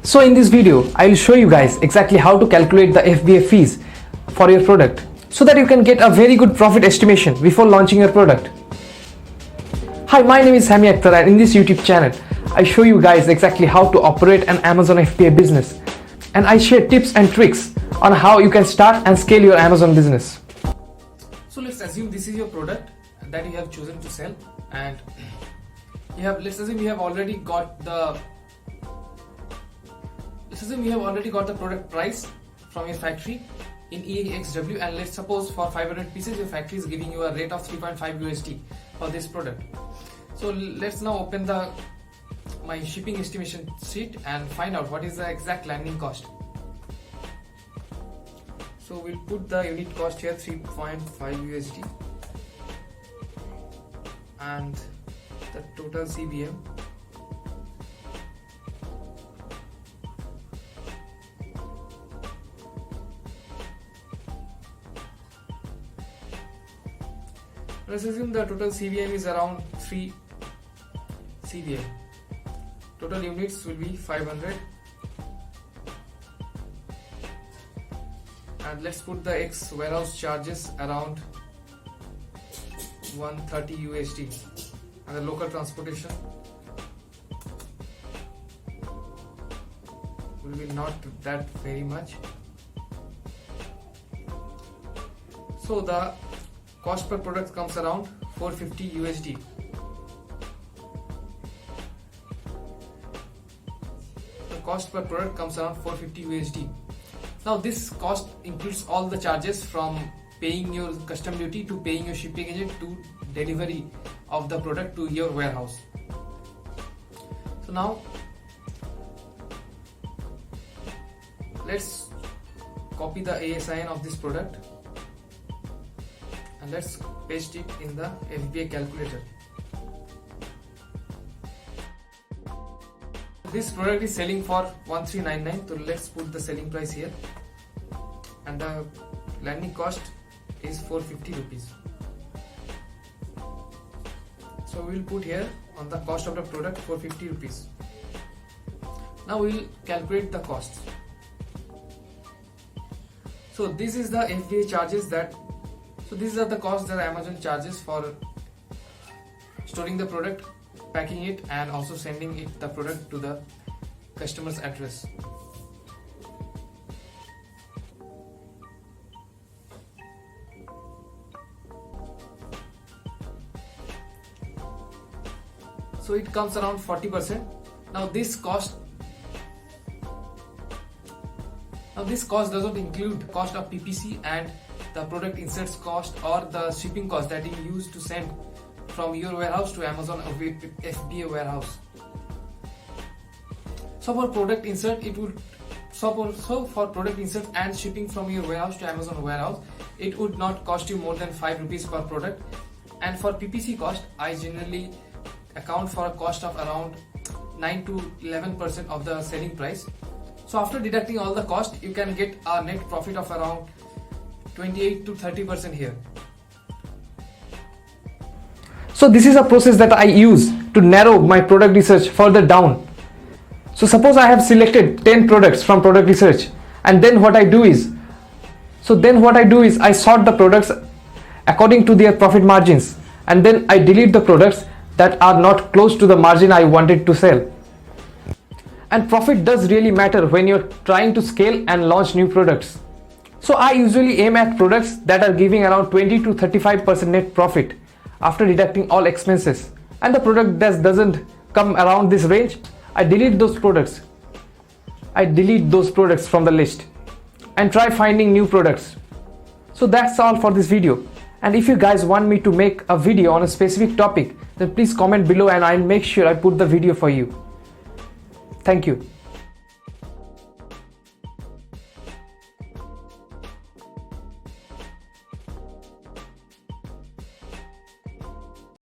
So in this video, I will show you guys exactly how to calculate the FBA fees for your product so that you can get a very good profit estimation before launching your product. Hi, my name is Sammy and in this YouTube channel, I show you guys exactly how to operate an Amazon FBA business, and I share tips and tricks on how you can start and scale your Amazon business. So let's assume this is your product that you have chosen to sell, and let's assume you have already got the product price from your factory in EXW, and let's suppose for 500 pieces your factory is giving you a rate of 3.5 USD for this product. So let's now open my shipping estimation sheet and find out what is the exact landing cost. So we'll put the unit cost here, 3.5 USD, and the total CBM. Let's assume the total CBM is around 3 CBM. Total units will be 500. And let's put the X warehouse charges around 130 USD, and the local transportation will be not that very much. So the cost per product comes around 450 USD. The cost per product comes around 450 USD. Now this cost includes all the charges from paying your custom duty to paying your shipping agent to delivery of the product to your warehouse. So now let's copy the ASIN of this product and let's paste it in the FBA calculator. This product is selling for 1399, so let's put the selling price here, and the landing cost is 450 rupees. So we'll put here on the cost of the product 450 rupees. Now we'll calculate the costs. So this is the FBA charges these are the costs that Amazon charges for storing the product, packing it, and also sending the product to the customer's address. So it comes around 40%. Now this cost doesn't include cost of PPC and the product inserts cost or the shipping cost that you use to send from your warehouse to Amazon FBA warehouse. So for product insert for product insert and shipping from your warehouse to Amazon warehouse, it would not cost you more than 5 rupees per product. And for PPC cost, I generally account for a cost of around 9 to 11% of the selling price. So after deducting all the cost, you can get a net profit of around 28 to 30% here. So this is a process that I use to narrow my product research further down. So suppose I have selected 10 products from product research, and then what I do is I sort the products according to their profit margins, and then I delete the products that are not close to the margin I wanted to sell. And profit does really matter when you're trying to scale and launch new products. So I usually aim at products that are giving around 20 to 35% net profit after deducting all expenses, and the product that doesn't come around this range, I delete those products from the list and try finding new products. So that's all for this video, and if you guys want me to make a video on a specific topic, then please comment below and I'll make sure I put the video for you. Thank you.